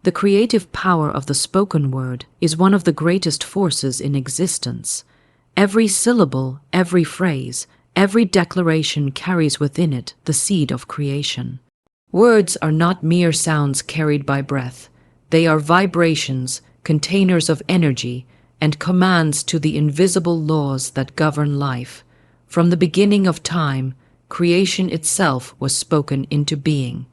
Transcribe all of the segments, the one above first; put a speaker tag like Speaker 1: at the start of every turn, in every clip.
Speaker 1: The creative power of the spoken word is one of the greatest forces in existence. Every syllable, every phrase, every declaration carries within it the seed of creation. Words are not mere sounds carried by breath. They are vibrations, containers of energy, and commands to the invisible laws that govern life. From the beginning of time, creation itself was spoken into being.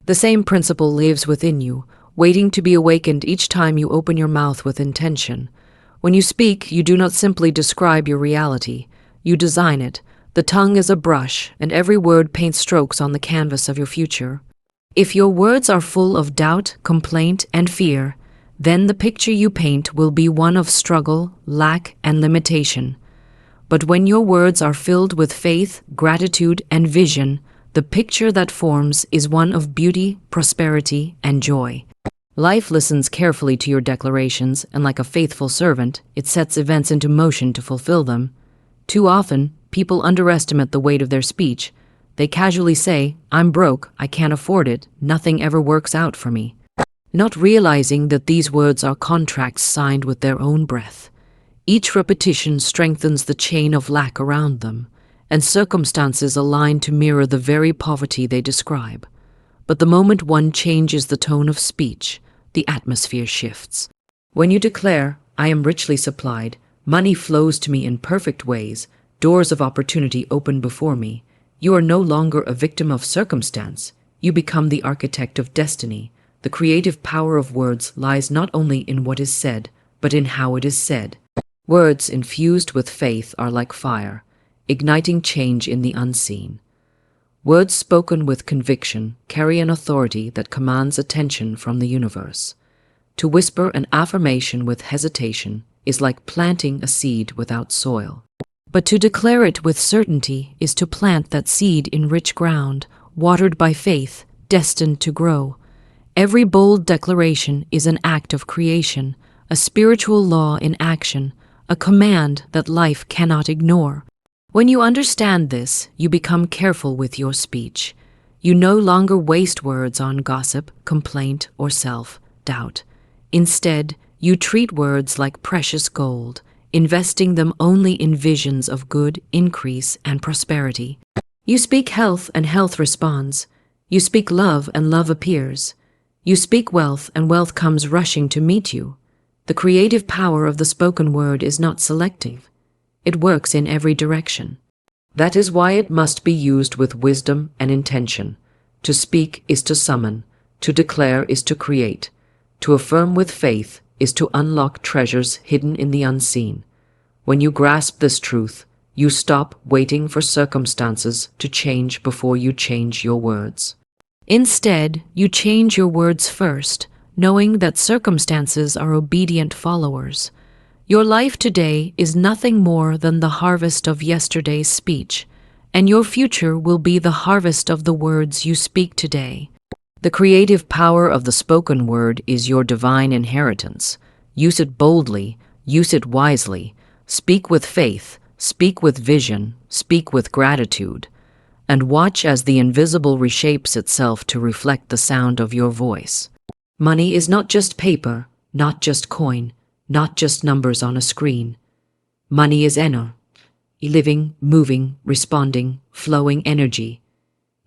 Speaker 1: The same principle lives within you, waiting to be awakened each time you open your mouth with intention. When you speak, you do not simply describe your reality, you design it. The tongue is a brush, and every word paints strokes on the canvas of your future. If your words are full of doubt, complaint, and fear, then the picture you paint will be one of struggle, lack, and limitation. But when your words are filled with faith, gratitude, and vision, the picture that forms is one of beauty, prosperity, and joy. Life listens carefully to your declarations, and like a faithful servant, it sets events into motion to fulfill them. Too often, people underestimate the weight of their speech. They casually say, "I'm broke, I can't afford it, nothing ever works out for me," not realizing that these words are contracts signed with their own breath. Each repetition strengthens the chain of lack around them, and circumstances align to mirror the very poverty they describe. But the moment one changes the tone of speech, the atmosphere shifts. When you declare, "I am richly supplied, money flows to me in perfect ways, doors of opportunity open before me," you are no longer a victim of circumstance. You become the architect of destiny. The creative power of words lies not only in what is said, but in how it is said. Words infused with faith are like fire, igniting change in the unseen. Words spoken with conviction carry an authority that commands attention from the universe. To whisper an affirmation with hesitation is like planting a seed without soil. But to declare it with certainty is to plant that seed in rich ground, watered by faith, destined to grow. Every bold declaration is an act of creation, a spiritual law in action, a command that life cannot ignore. When you understand this, you become careful with your speech. You no longer waste words on gossip, complaint, or self-doubt. Instead, you treat words like precious gold, investing them only in visions of good, increase, and prosperity. You speak health, and health responds. You speak love, and love appears. You speak wealth, and wealth comes rushing to meet you. The creative power of the spoken word is not selective. It works in every direction. That is why it must be used with wisdom and intention. To speak is to summon. To declare is to create. To affirm with faith is to unlock treasures hidden in the unseen. When you grasp this truth, you stop waiting for circumstances to change before you change your words. Instead, you change your words first, knowing that circumstances are obedient followers. Your life today is nothing more than the harvest of yesterday's speech, and your future will be the harvest of the words you speak today. The creative power of the spoken word is your divine inheritance. Use it boldly, use it wisely, speak with faith, speak with vision, speak with gratitude, and watch as the invisible reshapes itself to reflect the sound of your voice. Money is not just paper, not just coin, not just numbers on a screen. Money is living, moving, responding, flowing energy.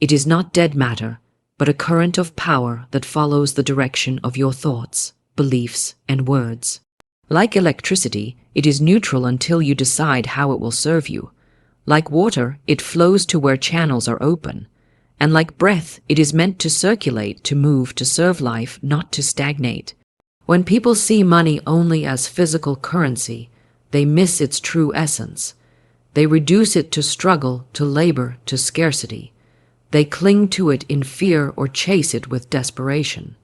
Speaker 1: It is not dead matter, but a current of power that follows the direction of your thoughts, beliefs, and words. Like electricity, it is neutral until you decide how it will serve you. Like water, it flows to where channels are open. And like breath, it is meant to circulate, to move, to serve life, not to stagnate. When people see money only as physical currency, they miss its true essence. They reduce it to struggle, to labor, to scarcity. They cling to it in fear or chase it with desperation.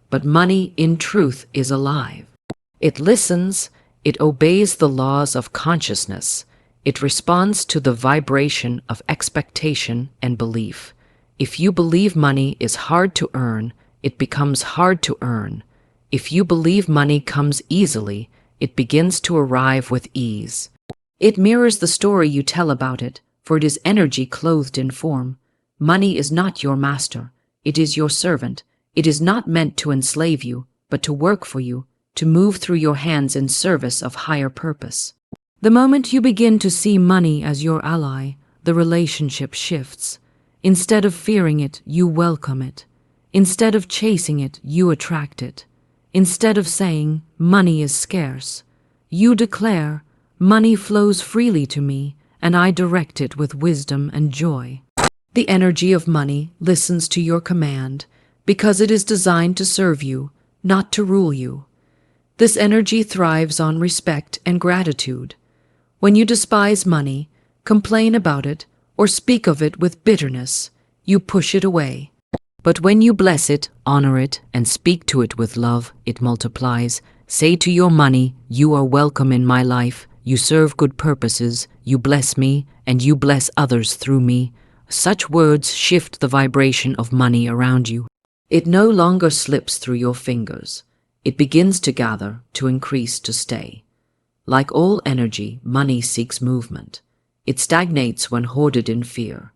Speaker 1: But money, in truth, is alive. It listens, it obeys the laws of consciousness, it responds to the vibration of expectation and belief. If you believe money is hard to earn, it becomes hard to earn. If you believe money comes easily, it begins to arrive with ease. It mirrors the story you tell about it, for it is energy clothed in form. Money is not your master. It is your servant. It is not meant to enslave you, but to work for you, to move through your hands in service of higher purpose. The moment you begin to see money as your ally, the relationship shifts. Instead of fearing it, you welcome it. Instead of chasing it, you attract it. Instead of saying, money is scarce, you declare, money flows freely to me, and I direct it with wisdom and joy. The energy of money listens to your command because it is designed to serve you, not to rule you. This energy thrives on respect and gratitude. When you despise money, complain about it, or speak of it with bitterness, you push it away. But when you bless it, honor it, and speak to it with love, it multiplies. Say to your money, you are welcome in my life, you serve good purposes, you bless me, and you bless others through me. Such words shift the vibration of money around you. It no longer slips through your fingers. It begins to gather, to increase, to stay. Like all energy, money seeks movement. It stagnates when hoarded in fear.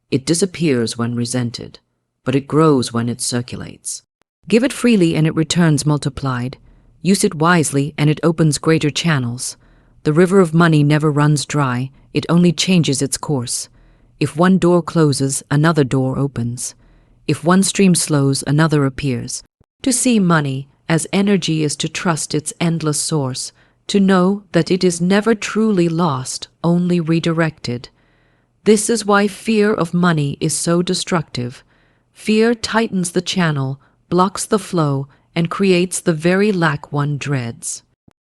Speaker 1: It disappears when resented, but it grows when it circulates. Give it freely and it returns multiplied. Use it wisely and it opens greater channels. The river of money never runs dry, it only changes its course. If one door closes, another door opens. If one stream slows, another appears. To see money as energy is to trust its endless source, to know that it is never truly lost, only redirected. This is why fear of money is so destructive. Fear tightens the channel, blocks the flow, and creates the very lack one dreads.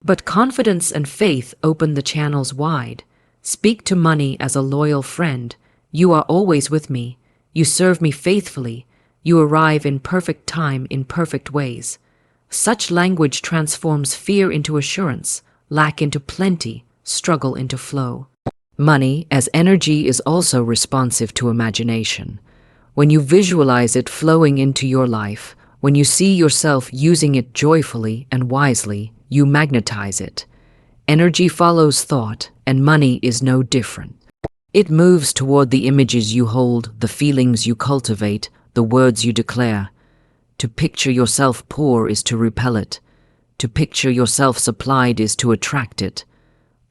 Speaker 1: But confidence and faith open the channels wide. Speak to money as a loyal friend. You are always with me. You serve me faithfully. You arrive in perfect time in perfect ways. Such language transforms fear into assurance, lack into plenty, struggle into flow. Money as energy is also responsive to imagination. When you visualize it flowing into your life, when you see yourself using it joyfully and wisely, you magnetize it. Energy follows thought, and money is no different. It moves toward the images you hold, the feelings you cultivate, the words you declare. To picture yourself poor is to repel it. To picture yourself supplied is to attract it.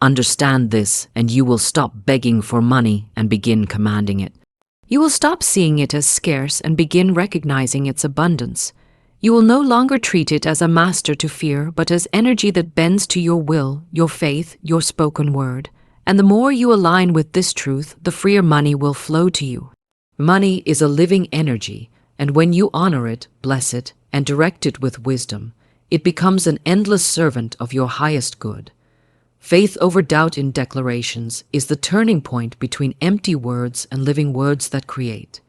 Speaker 1: Understand this, and you will stop begging for money and begin commanding it. You will stop seeing it as scarce and begin recognizing its abundance. You will no longer treat it as a master to fear, but as energy that bends to your will, your faith, your spoken word. And the more you align with this truth, the freer money will flow to you. Money is a living energy, and when you honor it, bless it, and direct it with wisdom, it becomes an endless servant of your highest good. Faith over doubt in declarations is the turning point between empty words and living words that create.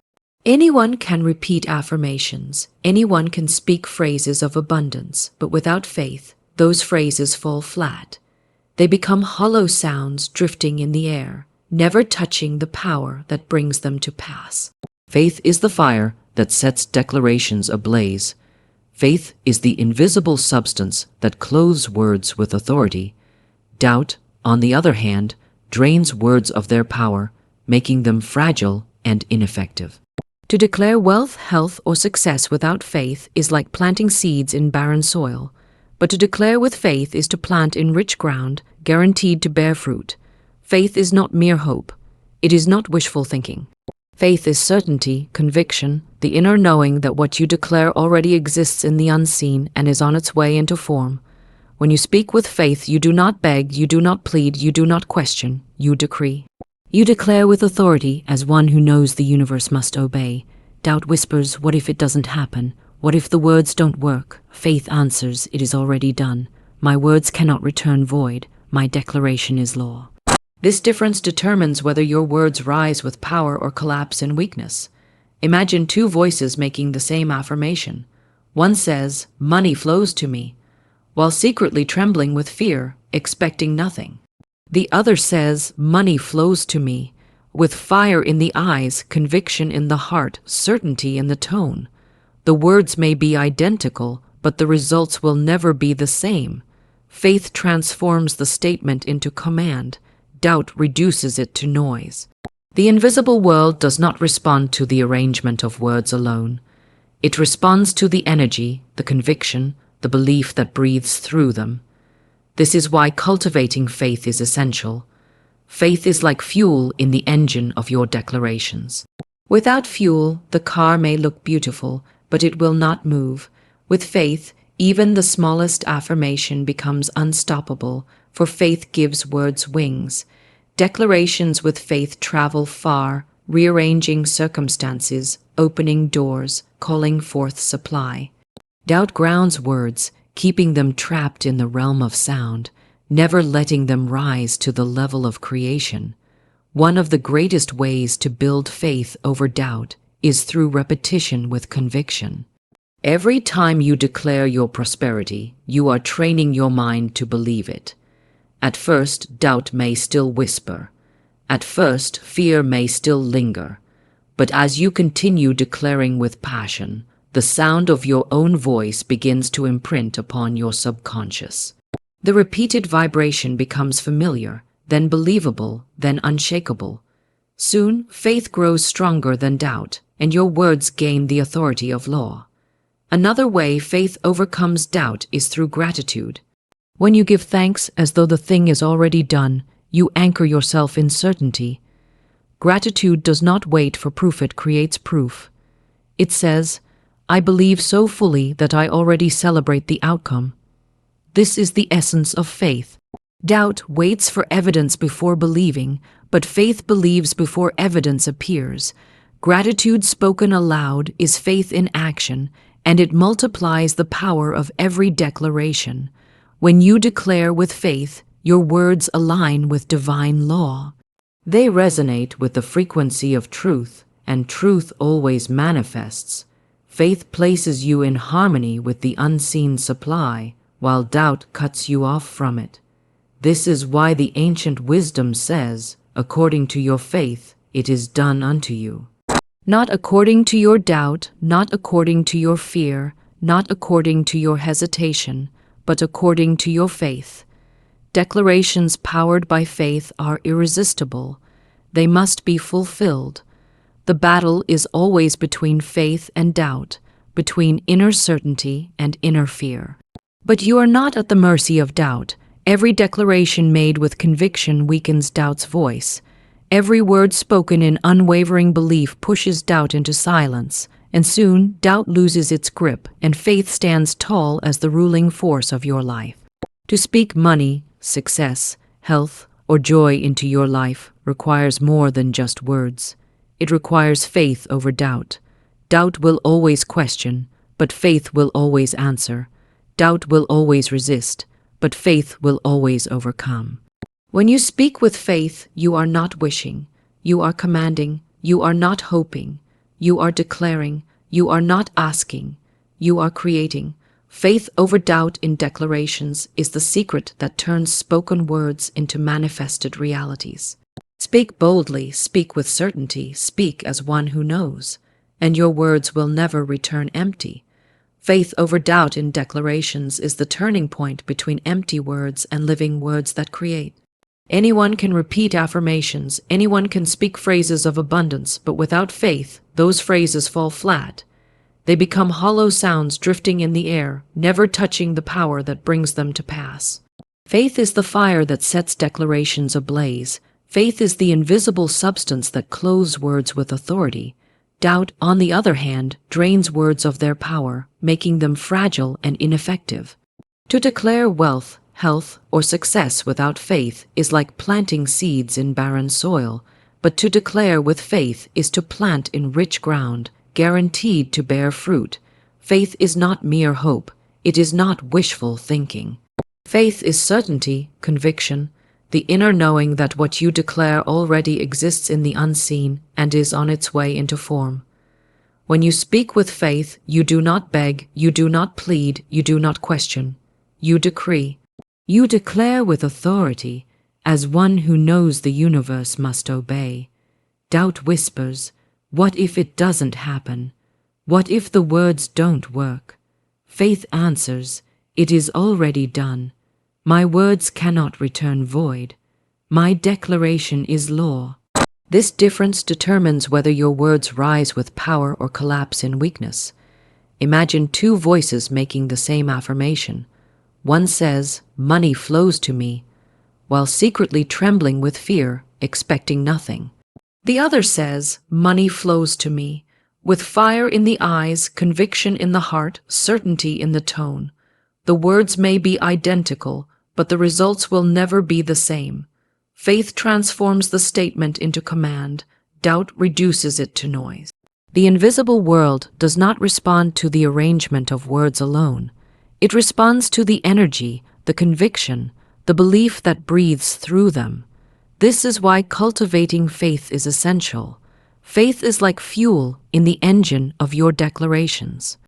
Speaker 1: Anyone can repeat affirmations. Anyone can speak phrases of abundance, but without faith, those phrases fall flat. They become hollow sounds drifting in the air, never touching the power that brings them to pass. Faith is the fire that sets declarations ablaze. Faith is the invisible substance that clothes words with authority. Doubt, on the other hand, drains words of their power, making them fragile and ineffective. To declare wealth, health, or success without faith is like planting seeds in barren soil, but to declare with faith is to plant in rich ground, guaranteed to bear fruit. Faith is not mere hope. It is not wishful thinking. Faith is certainty, conviction, the inner knowing that what you declare already exists in the unseen and is on its way into form. When you speak with faith, you do not beg, you do not plead, you do not question, you decree. You declare with authority as one who knows the universe must obey. Doubt whispers, what if it doesn't happen? What if the words don't work? Faith answers, it is already done. My words cannot return void. My declaration is law. This difference determines whether your words rise with power or collapse in weakness. Imagine two voices making the same affirmation. One says, money flows to me, while secretly trembling with fear, expecting nothing. The other says, money flows to me, with fire in the eyes, conviction in the heart, certainty in the tone. The words may be identical, but the results will never be the same. Faith transforms the statement into command. Doubt reduces it to noise. The invisible world does not respond to the arrangement of words alone. It responds to the energy, the conviction, the belief that breathes through them. This is why cultivating faith is essential. Faith is like fuel in the engine of your declarations. Without fuel, the car may look beautiful, but it will not move. With faith, even the smallest affirmation becomes unstoppable, for faith gives words wings. Declarations with faith travel far, rearranging circumstances, opening doors, calling forth supply. Doubt grounds words, keeping them trapped in the realm of sound, never letting them rise to the level of creation. One of the greatest ways to build faith over doubt is through repetition with conviction. Every time you declare your prosperity, you are training your mind to believe it. At first, doubt may still whisper. At first, fear may still linger. But as you continue declaring with passion, the sound of your own voice begins to imprint upon your subconscious. The repeated vibration becomes familiar, then believable, then unshakable. Soon, faith grows stronger than doubt, and your words gain the authority of law. Another way faith overcomes doubt is through gratitude. When you give thanks as though the thing is already done, you anchor yourself in certainty. Gratitude does not wait for proof, it creates proof. It says, I believe so fully that I already celebrate the outcome. This is the essence of faith. Doubt waits for evidence before believing, but faith believes before evidence appears. Gratitude spoken aloud is faith in action, and it multiplies the power of every declaration. When you declare with faith, your words align with divine law. They resonate with the frequency of truth, and truth always manifests. Faith places you in harmony with the unseen supply, while doubt cuts you off from it. This is why the ancient wisdom says, according to your faith, it is done unto you. Not according to your doubt, not according to your fear, not according to your hesitation, but according to your faith. Declarations powered by faith are irresistible. They must be fulfilled. The battle is always between faith and doubt, between inner certainty and inner fear. But you are not at the mercy of doubt. Every declaration made with conviction weakens doubt's voice. Every word spoken in unwavering belief pushes doubt into silence, and soon doubt loses its grip and faith stands tall as the ruling force of your life. To speak money, success, health, or joy into your life requires more than just words. It requires faith over doubt. Doubt will always question, but faith will always answer. Doubt will always resist, but faith will always overcome. When you speak with faith, you are not wishing, you are commanding, you are not hoping, you are declaring, you are not asking, you are creating. Faith over doubt in declarations is the secret that turns spoken words into manifested realities. Speak boldly, speak with certainty, speak as one who knows, and your words will never return empty. Faith over doubt in declarations is the turning point between empty words and living words that create. Anyone can repeat affirmations, anyone can speak phrases of abundance, but without faith, those phrases fall flat. They become hollow sounds drifting in the air, never touching the power that brings them to pass. Faith is the fire that sets declarations ablaze. Faith is the invisible substance that clothes words with authority. Doubt, on the other hand, drains words of their power, making them fragile and ineffective. To declare wealth, health, or success without faith is like planting seeds in barren soil, but to declare with faith is to plant in rich ground, guaranteed to bear fruit. Faith is not mere hope, it is not wishful thinking. Faith is certainty, conviction, the inner knowing that what you declare already exists in the unseen and is on its way into form. When you speak with faith, you do not beg, you do not plead, you do not question. You decree. You declare with authority, as one who knows the universe must obey. Doubt whispers, what if it doesn't happen? What if the words don't work? Faith answers, it is already done. My words cannot return void. My declaration is law. This difference determines whether your words rise with power or collapse in weakness. Imagine two voices making the same affirmation. One says, "Money flows to me," while secretly trembling with fear, expecting nothing. The other says, "Money flows to me," with fire in the eyes, conviction in the heart, certainty in the tone. The words may be identical, but the results will never be the same. Faith transforms the statement into command. Doubt reduces it to noise. The invisible world does not respond to the arrangement of words alone. It responds to the energy, the conviction, the belief that breathes through them. This is why cultivating faith is essential. Faith is like fuel in the engine of your declarations.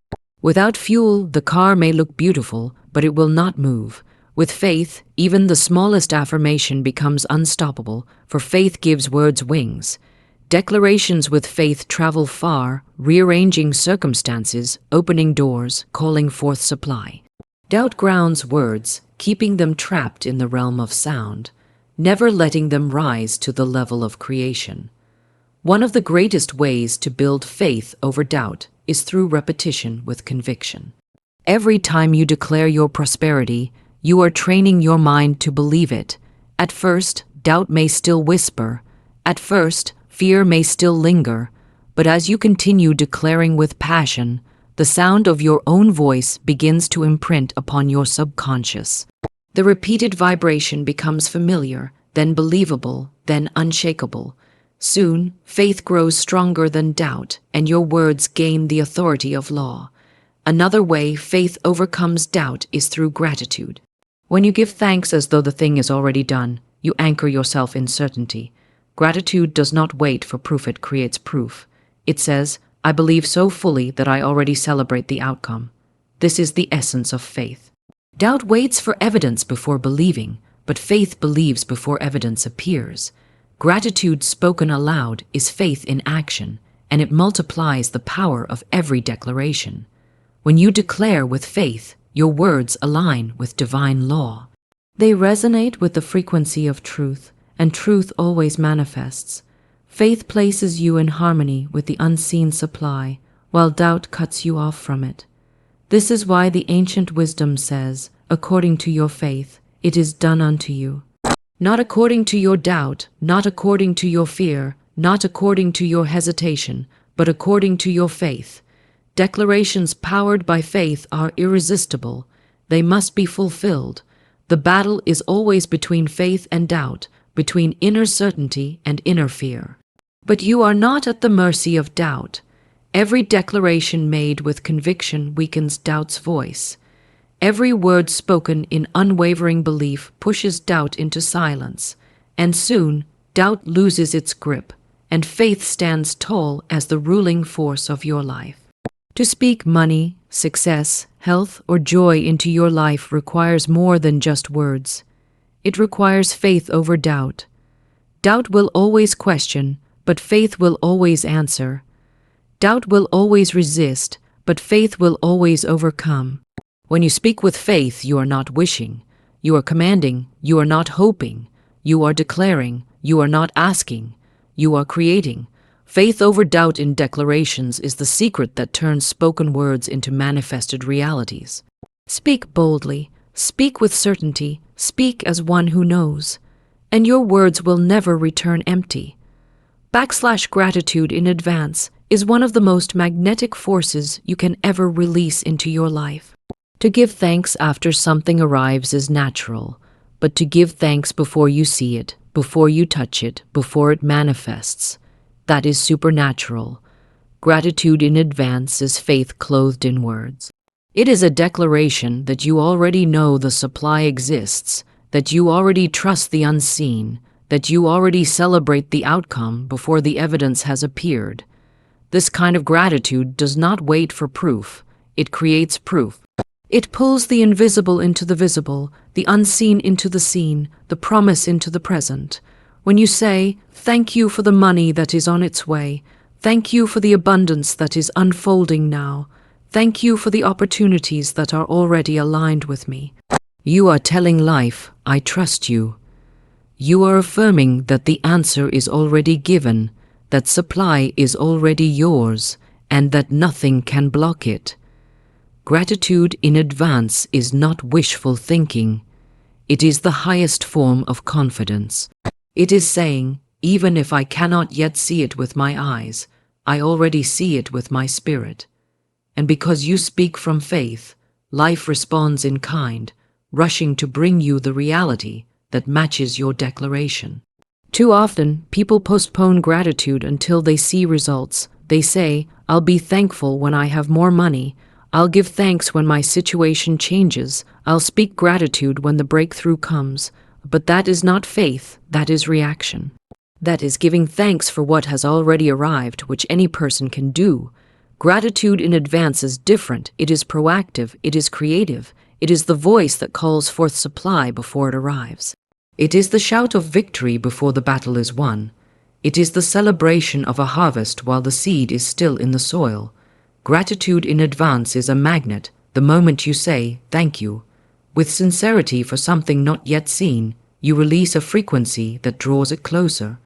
Speaker 1: Without fuel, the car may look beautiful, but it will not move. With faith, even the smallest affirmation becomes unstoppable, for faith gives words wings. Declarations with faith travel far, rearranging circumstances, opening doors, calling forth supply. Doubt grounds words, keeping them trapped in the realm of sound, never letting them rise to the level of creation. One of the greatest ways to build faith over doubt is through repetition with conviction. Every time you declare your prosperity, you are training your mind to believe it. At first, doubt may still whisper. At first, fear may still linger. But as you continue declaring with passion, the sound of your own voice begins to imprint upon your subconscious. The repeated vibration becomes familiar, then believable, then unshakable. Soon, faith grows stronger than doubt, and your words gain the authority of law. Another way faith overcomes doubt is through gratitude. When you give thanks as though the thing is already done, you anchor yourself in certainty. Gratitude does not wait for proof, it creates proof. It says, "I believe so fully that I already celebrate the outcome." This is the essence of faith. Doubt waits for evidence before believing, but faith believes before evidence appears. Gratitude spoken aloud is faith in action, and it multiplies the power of every declaration. When you declare with faith, your words align with divine law. They resonate with the frequency of truth, and truth always manifests. Faith places you in harmony with the unseen supply, while doubt cuts you off from it. This is why the ancient wisdom says, "According to your faith, it is done unto you." Not according to your doubt, not according to your fear, not according to your hesitation, but according to your faith. Declarations powered by faith are irresistible. They must be fulfilled. The battle is always between faith and doubt, between inner certainty and inner fear. But you are not at the mercy of doubt. Every declaration made with conviction weakens doubt's voice. Every word spoken in unwavering belief pushes doubt into silence, and soon doubt loses its grip, and faith stands tall as the ruling force of your life. To speak money, success, health, or joy into your life requires more than just words. It requires faith over doubt. Doubt will always question, but faith will always answer. Doubt will always resist, but faith will always overcome. When you speak with faith, you are not wishing. You are commanding. You are not hoping. You are declaring. You are not asking. You are creating. Faith over doubt in declarations is the secret that turns spoken words into manifested realities. Speak boldly. Speak with certainty. Speak as one who knows. And your words will never return empty. /gratitude in advance is one of the most magnetic forces you can ever release into your life. To give thanks after something arrives is natural, but to give thanks before you see it, before you touch it, before it manifests, that is supernatural. Gratitude in advance is faith clothed in words. It is a declaration that you already know the supply exists, that you already trust the unseen, that you already celebrate the outcome before the evidence has appeared. This kind of gratitude does not wait for proof. It creates proof. It pulls the invisible into the visible, the unseen into the seen, the promise into the present. When you say, "Thank you for the money that is on its way. Thank you for the abundance that is unfolding now. Thank you for the opportunities that are already aligned with me," you are telling life, "I trust you." You are affirming that the answer is already given, that supply is already yours, and that nothing can block it. Gratitude in advance is not wishful thinking. It is the highest form of confidence. It is saying, even if I cannot yet see it with my eyes, I already see it with my spirit. And because you speak from faith, life responds in kind, rushing to bring you the reality that matches your declaration. Too often, people postpone gratitude until they see results. They say, I'll be thankful when I have more money. I'll give thanks when my situation changes. I'll speak gratitude when the breakthrough comes. But that is not faith, that is reaction. That is giving thanks for what has already arrived, which any person can do. Gratitude in advance is different. It is proactive. It is creative. It is the voice that calls forth supply before it arrives. It is the shout of victory before the battle is won. It is the celebration of a harvest while the seed is still in the soil. Gratitude in advance is a magnet. The moment you say, thank you, with sincerity for something not yet seen, you release a frequency that draws it closer.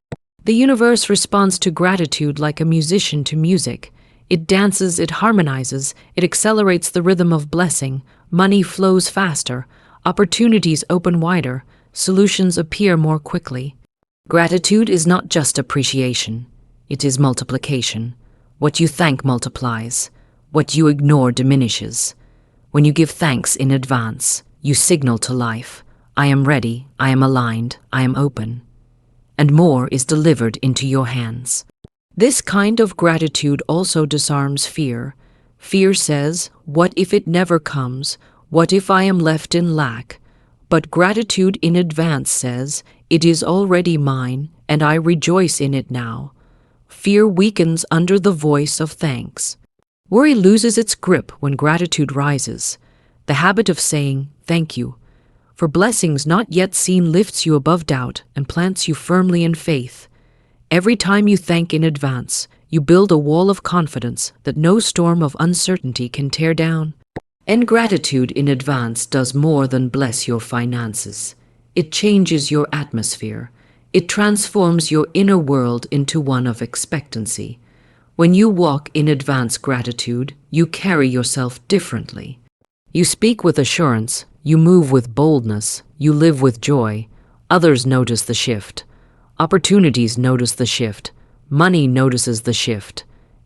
Speaker 1: The universe responds to gratitude like a musician to music. It dances, it harmonizes, it accelerates the rhythm of blessing. Money flows faster, opportunities open wider, solutions appear more quickly. Gratitude is not just appreciation, it is multiplication. What you thank multiplies, what you ignore diminishes. When you give thanks in advance, you signal to life, I am ready, I am aligned, I am open. And more is delivered into your hands. This kind of gratitude also disarms fear. Fear says, what if it never comes? What if I am left in lack? But gratitude in advance says, it is already mine, and I rejoice in it now. Fear weakens under the voice of thanks. Worry loses its grip when gratitude rises. The habit of saying, thank you, for blessings not yet seen lifts you above doubt and plants you firmly in faith. Every time you thank in advance, you build a wall of confidence that no storm of uncertainty can tear down. And gratitude in advance does more than bless your finances. It changes your atmosphere. It transforms your inner world into one of expectancy. When you walk in advance gratitude, you carry yourself differently. You speak with assurance, you move with boldness, you live with joy. Others notice the shift. Opportunities notice the shift. Money notices the shift.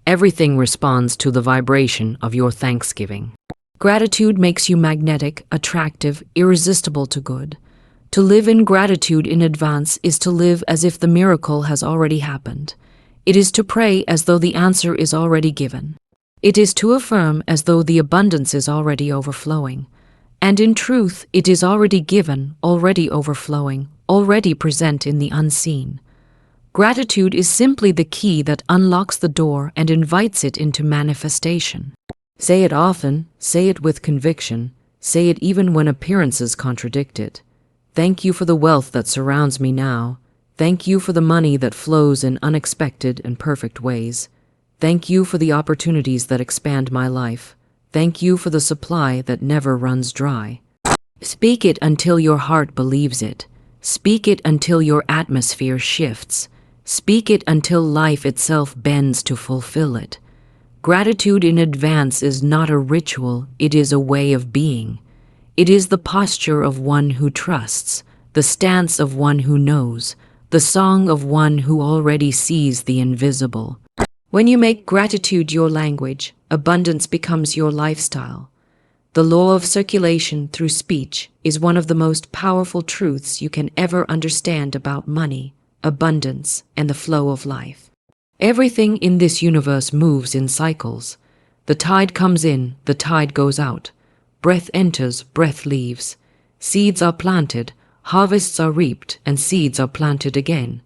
Speaker 1: Everything responds to the vibration of your thanksgiving. Gratitude makes you magnetic, attractive, irresistible to good. To live in gratitude in advance is to live as if the miracle has already happened. It is to pray as though the answer is already given. It is to affirm as though the abundance is already overflowing. And in truth, it is already given, already overflowing, already present in the unseen. Gratitude is simply the key that unlocks the door and invites it into manifestation. Say it often, say it with conviction, say it even when appearances contradict it. Thank you for the wealth that surrounds me now. Thank you for the money that flows in unexpected and perfect ways. Thank you for the opportunities that expand my life. Thank you for the supply that never runs dry. Speak it until your heart believes it. Speak it until your atmosphere shifts. Speak it until life itself bends to fulfill it. Gratitude in advance is not a ritual, it is a way of being. It is the posture of one who trusts, the stance of one who knows, the song of one who already sees the invisible. When you make gratitude your language, abundance becomes your lifestyle. The law of circulation through speech is one of the most powerful truths you can ever understand about money, abundance, and the flow of life. Everything in this universe moves in cycles. The tide comes in, the tide goes out. Breath enters, breath leaves. Seeds are planted, harvests are reaped, and seeds are planted again.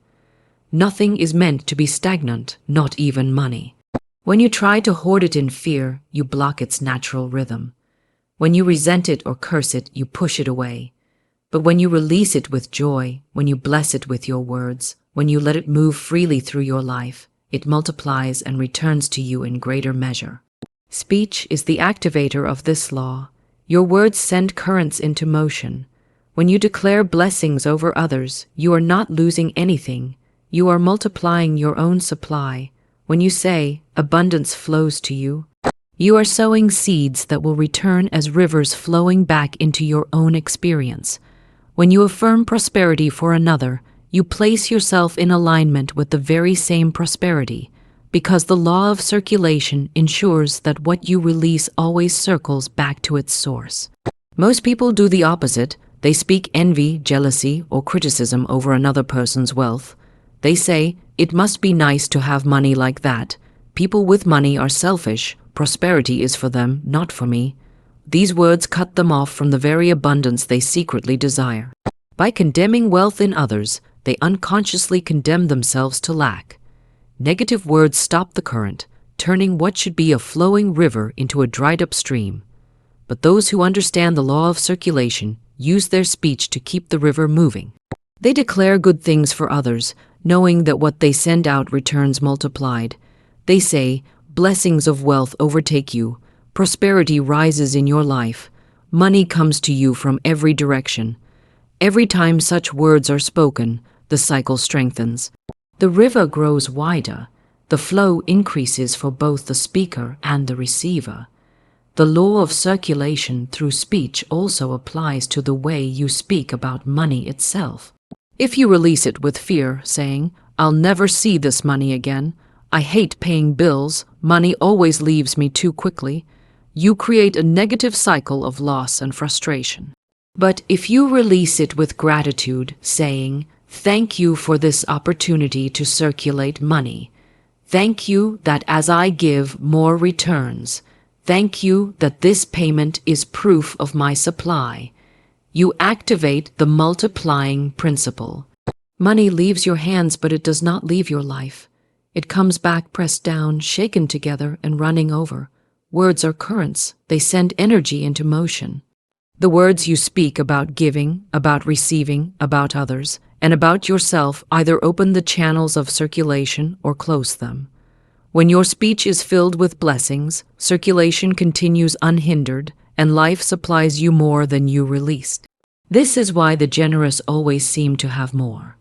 Speaker 1: Nothing is meant to be stagnant, not even money. When you try to hoard it in fear, you block its natural rhythm. When you resent it or curse it, you push it away. But when you release it with joy, when you bless it with your words, when you let it move freely through your life, it multiplies and returns to you in greater measure. Speech is the activator of this law. Your words send currents into motion. When you declare blessings over others, you are not losing anything. You are multiplying your own supply. When you say, abundance flows to you, You are sowing seeds that will return as rivers flowing back into your own experience. When you affirm prosperity for another, you place yourself in alignment with the very same prosperity, because the law of circulation ensures that what you release always circles back to its source. Most people do the opposite. They speak envy, jealousy, or criticism over another person's wealth. They say, "It must be nice to have money like that. People with money are selfish. Prosperity is for them, not for me." These words cut them off from the very abundance they secretly desire. By condemning wealth in others, they unconsciously condemn themselves to lack. Negative words stop the current, turning what should be a flowing river into a dried-up stream. But those who understand the law of circulation use their speech to keep the river moving. They declare good things for others, knowing that what they send out returns multiplied. They say, "Blessings of wealth overtake you. Prosperity rises in your life. Money comes to you from every direction." Every time such words are spoken, the cycle strengthens. The river grows wider. The flow increases for both the speaker and the receiver. The law of circulation through speech also applies to the way you speak about money itself. If you release it with fear, saying, "I'll never see this money again. I hate paying bills. Money always leaves me too quickly," you create a negative cycle of loss and frustration. But if you release it with gratitude, saying, "Thank you for this opportunity to circulate money. Thank you that as I give, more returns. Thank you that this payment is proof of my supply," you activate the multiplying principle. Money leaves your hands, but it does not leave your life. It comes back pressed down, shaken together, and running over. Words are currents. They send energy into motion. The words you speak about giving, about receiving, about others, and about yourself either open the channels of circulation or close them. When your speech is filled with blessings, circulation continues unhindered, and life supplies you more than you released. This is why the generous always seem to have more.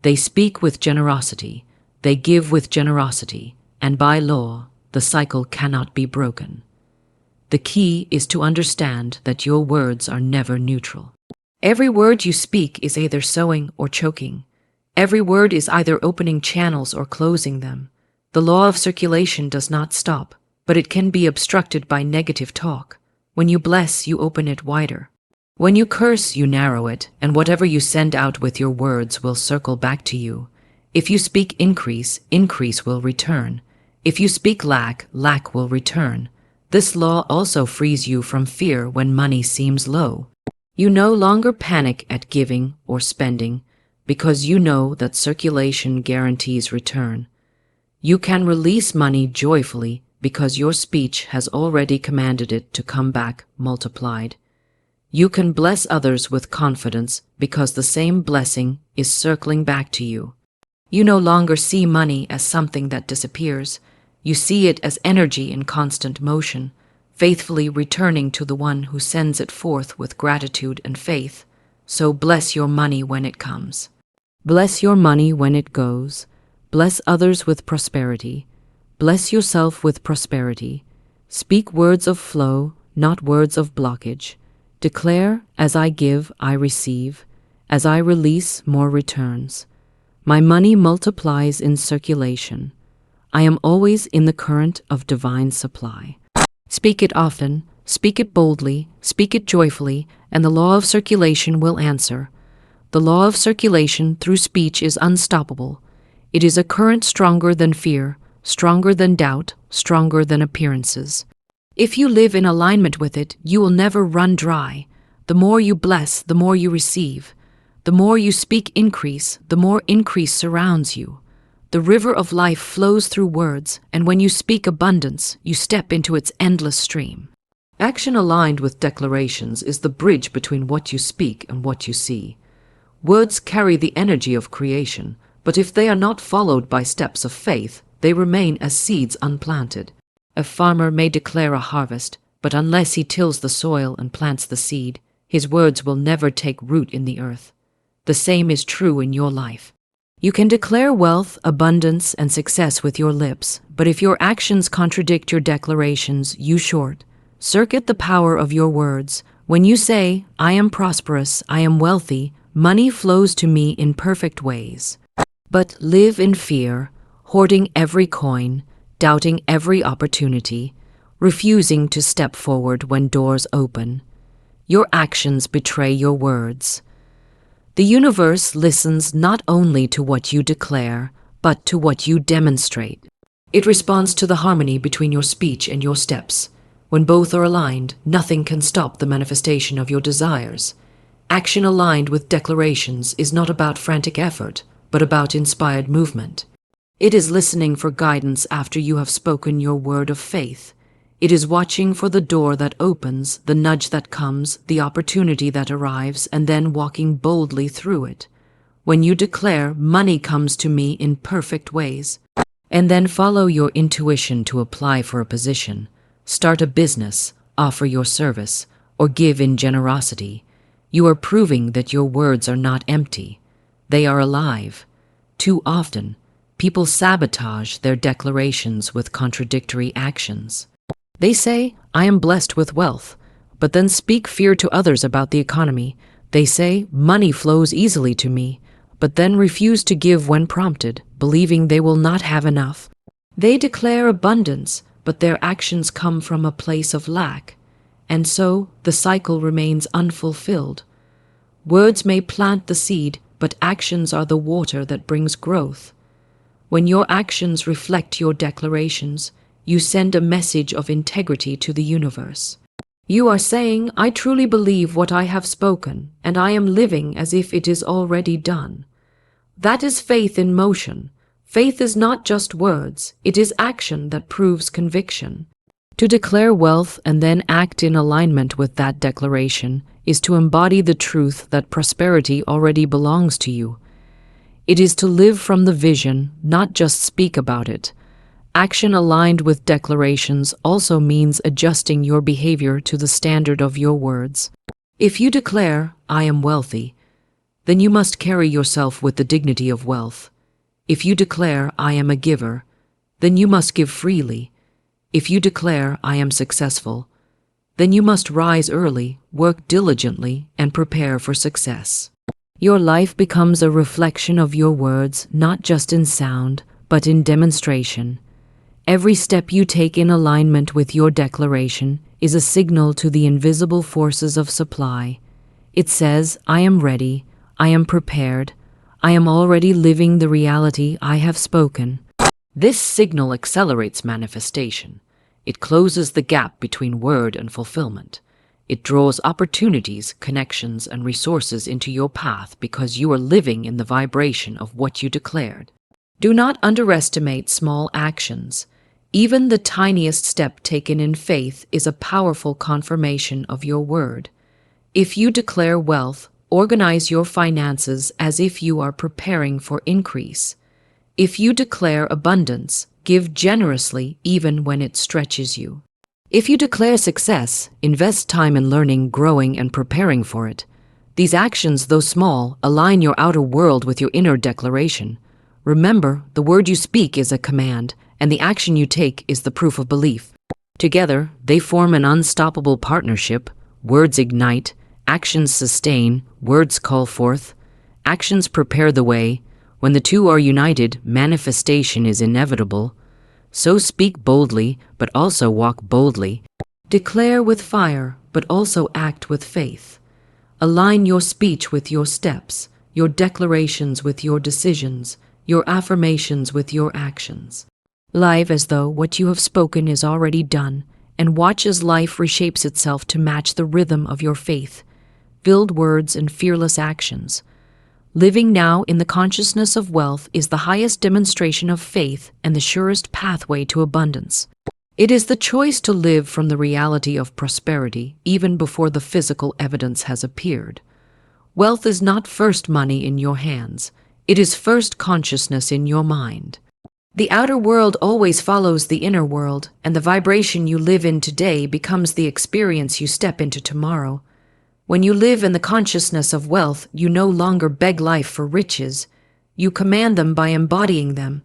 Speaker 1: They speak with generosity, they give with generosity, and by law, the cycle cannot be broken. The key is to understand that your words are never neutral. Every word you speak is either sowing or choking. Every word is either opening channels or closing them. The law of circulation does not stop, but it can be obstructed by negative talk. When you bless, you open it wider. When you curse, you narrow it, and whatever you send out with your words will circle back to you. If you speak increase, increase will return. If you speak lack, lack will return. This law also frees you from fear when money seems low. You no longer panic at giving or spending because you know that circulation guarantees return. You can release money joyfully because your speech has already commanded it to come back multiplied. You can bless others with confidence because the same blessing is circling back to you. You no longer see money as something that disappears. You see it as energy in constant motion, faithfully returning to the one who sends it forth with gratitude and faith. So bless your money when it comes. Bless your money when it goes. Bless others with prosperity. Bless yourself with prosperity. Speak words of flow, not words of blockage. Declare, "As I give, I receive. As I release, more returns. My money multiplies in circulation. I am always in the current of divine supply." Speak it often, speak it boldly, speak it joyfully, and the law of circulation will answer. The law of circulation through speech is unstoppable. It is a current stronger than fear, stronger than doubt, stronger than appearances. If you live in alignment with it, you will never run dry. The more you bless, the more you receive. The more you speak increase, the more increase surrounds you. The river of life flows through words, and when you speak abundance, you step into its endless stream. Action aligned with declarations is the bridge between what you speak and what you see. Words carry the energy of creation, but if they are not followed by steps of faith, they remain as seeds unplanted. A farmer may declare a harvest, but unless he tills the soil and plants the seed, his words will never take root in the earth. The same is true in your life. You can declare wealth, abundance, and success with your lips, but if your actions contradict your declarations, you circuit the power of your words. When you say, I am prosperous, I am wealthy, money flows to me in perfect ways. But live in fear, hoarding every coin, doubting every opportunity, refusing to step forward when doors open. Your actions betray your words. The universe listens not only to what you declare, but to what you demonstrate. It responds to the harmony between your speech and your steps. When both are aligned, nothing can stop the manifestation of your desires. Action aligned with declarations is not about frantic effort, but about inspired movement. It is listening for guidance after you have spoken your word of faith. It is watching for the door that opens, the nudge that comes, the opportunity that arrives, and then walking boldly through it. When you declare, money comes to me in perfect ways, and then follow your intuition to apply for a position, start a business, offer your service, or give in generosity, you are proving that your words are not empty. They are alive. Too often, people sabotage their declarations with contradictory actions. They say, I am blessed with wealth, but then speak fear to others about the economy. They say, money flows easily to me, but then refuse to give when prompted, believing they will not have enough. They declare abundance, but their actions come from a place of lack, and so the cycle remains unfulfilled. Words may plant the seed, but actions are the water that brings growth. When your actions reflect your declarations, you send a message of integrity to the universe. You are saying, I truly believe what I have spoken, and I am living as if it is already done. That is faith in motion. Faith is not just words, it is action that proves conviction. To declare wealth and then act in alignment with that declaration is to embody the truth that prosperity already belongs to you. It is to live from the vision, not just speak about it. Action aligned with declarations also means adjusting your behavior to the standard of your words. If you declare, I am wealthy, then you must carry yourself with the dignity of wealth. If you declare, I am a giver, then you must give freely. If you declare, I am successful, then you must rise early, work diligently, and prepare for success. Your life becomes a reflection of your words, not just in sound, but in demonstration. Every step you take in alignment with your declaration is a signal to the invisible forces of supply. It says, I am ready, I am prepared, I am already living the reality I have spoken. This signal accelerates manifestation. It closes the gap between word and fulfillment. It draws opportunities, connections, and resources into your path because you are living in the vibration of what you declared. Do not underestimate small actions. Even the tiniest step taken in faith is a powerful confirmation of your word. If you declare wealth, organize your finances as if you are preparing for increase. If you declare abundance, give generously even when it stretches you. If you declare success, invest time in learning, growing, and preparing for it. These actions, though small, align your outer world with your inner declaration. Remember, the word you speak is a command, and the action you take is the proof of belief. Together, they form an unstoppable partnership. Words ignite, actions sustain, words call forth, actions prepare the way. When the two are united, manifestation is inevitable. So speak boldly, but also walk boldly. Declare with fire, but also act with faith. Align your speech with your steps, your declarations with your decisions, your affirmations with your actions. Live as though what you have spoken is already done, and watch as life reshapes itself to match the rhythm of your faith. Filled words and fearless actions. Living now in the consciousness of wealth is the highest demonstration of faith and the surest pathway to abundance. It is the choice to live from the reality of prosperity even before the physical evidence has appeared. Wealth is not first money in your hands. It is first consciousness in your mind. The outer world always follows the inner world, and the vibration you live in today becomes the experience you step into tomorrow. When you live in the consciousness of wealth, you no longer beg life for riches. You command them by embodying them.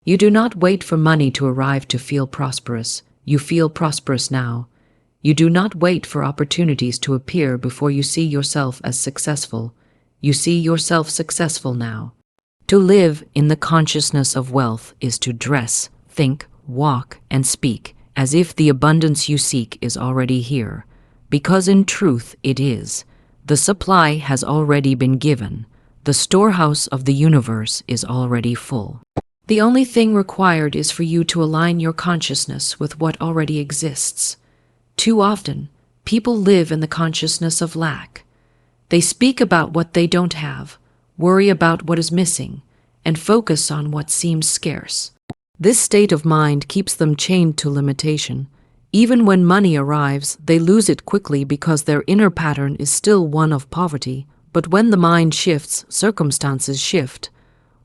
Speaker 1: You do not wait for money to arrive to feel prosperous. You feel prosperous now. You do not wait for opportunities to appear before you see yourself as successful. You see yourself successful now. To live in the consciousness of wealth is to dress, think, walk, and speak as if the abundance you seek is already here, because in truth it is. The supply has already been given. The storehouse of the universe is already full. The only thing required is for you to align your consciousness with what already exists. Too often, people live in the consciousness of lack. They speak about what they don't have, worry about what is missing, and focus on what seems scarce. This state of mind keeps them chained to limitation. Even when money arrives, they lose it quickly because their inner pattern is still one of poverty. But when the mind shifts, circumstances shift.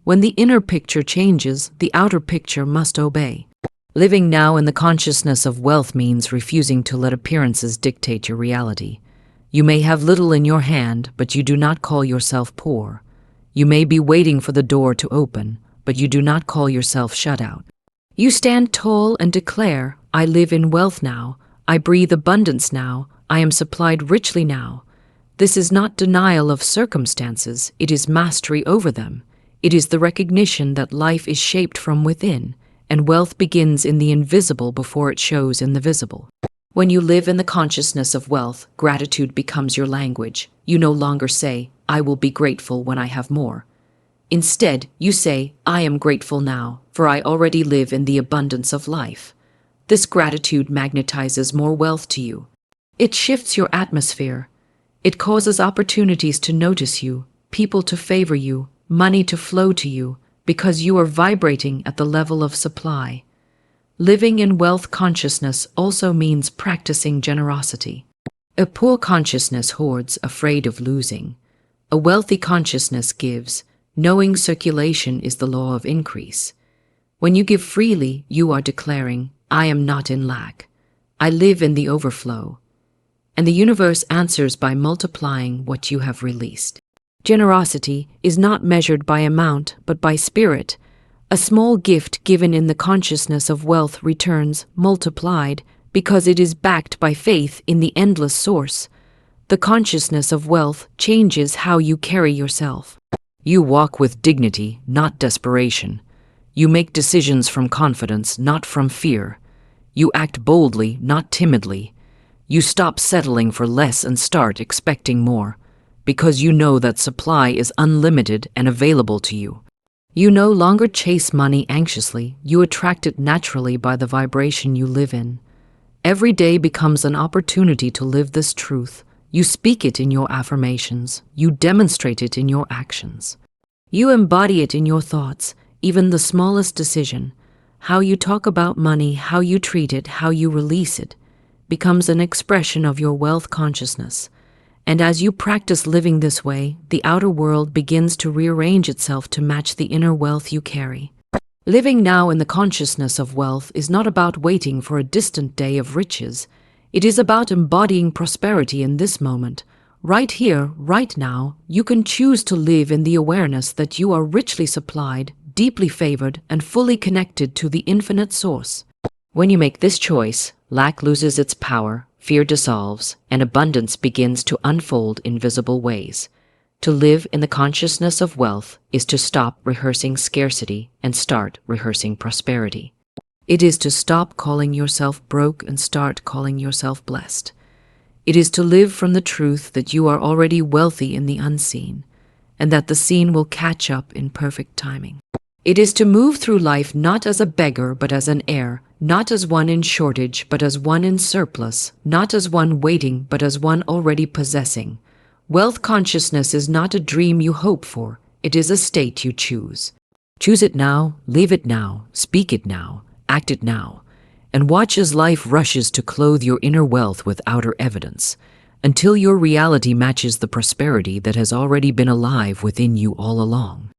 Speaker 1: When the inner picture changes, the outer picture must obey. Living now in the consciousness of wealth means refusing to let appearances dictate your reality. You may have little in your hand, but you do not call yourself poor. You may be waiting for the door to open, but you do not call yourself shut out. You stand tall and declare, I live in wealth now. I breathe abundance now. I am supplied richly now. This is not denial of circumstances. It is mastery over them. It is the recognition that life is shaped from within, and wealth begins in the invisible before it shows in the visible. When you live in the consciousness of wealth, gratitude becomes your language. You no longer say, I will be grateful when I have more. Instead, you say, I am grateful now, for I already live in the abundance of life. This gratitude magnetizes more wealth to you. It shifts your atmosphere. It causes opportunities to notice you, people to favor you, money to flow to you, because you are vibrating at the level of supply. Living in wealth consciousness also means practicing generosity. A poor consciousness hoards, afraid of losing. A wealthy consciousness gives, knowing circulation is the law of increase. When you give freely, you are declaring, I am not in lack. I live in the overflow. And the universe answers by multiplying what you have released. Generosity is not measured by amount, but by spirit. A small gift given in the consciousness of wealth returns, multiplied, because it is backed by faith in the endless source. The consciousness of wealth changes how you carry yourself. You walk with dignity, not desperation. You make decisions from confidence, not from fear. You act boldly, not timidly. You stop settling for less and start expecting more, because you know that supply is unlimited and available to you. You no longer chase money anxiously, you attract it naturally by the vibration you live in. Every day becomes an opportunity to live this truth. You speak it in your affirmations. You demonstrate it in your actions. You embody it in your thoughts, even the smallest decision. How you talk about money, how you treat it, how you release it, becomes an expression of your wealth consciousness. And as you practice living this way, the outer world begins to rearrange itself to match the inner wealth you carry. Living now in the consciousness of wealth is not about waiting for a distant day of riches. It is about embodying prosperity in this moment. Right here, right now, you can choose to live in the awareness that you are richly supplied, deeply favored, and fully connected to the infinite source. When you make this choice, lack loses its power, fear dissolves, and abundance begins to unfold in visible ways. To live in the consciousness of wealth is to stop rehearsing scarcity and start rehearsing prosperity. It is to stop calling yourself broke and start calling yourself blessed. It is to live from the truth that you are already wealthy in the unseen, and that the seen will catch up in perfect timing. It is to move through life not as a beggar but as an heir, not as one in shortage but as one in surplus, not as one waiting but as one already possessing. Wealth consciousness is not a dream you hope for, it is a state you choose. Choose it now, live it now, speak it now, act it now, and watch as life rushes to clothe your inner wealth with outer evidence, until your reality matches the prosperity that has already been alive within you all along.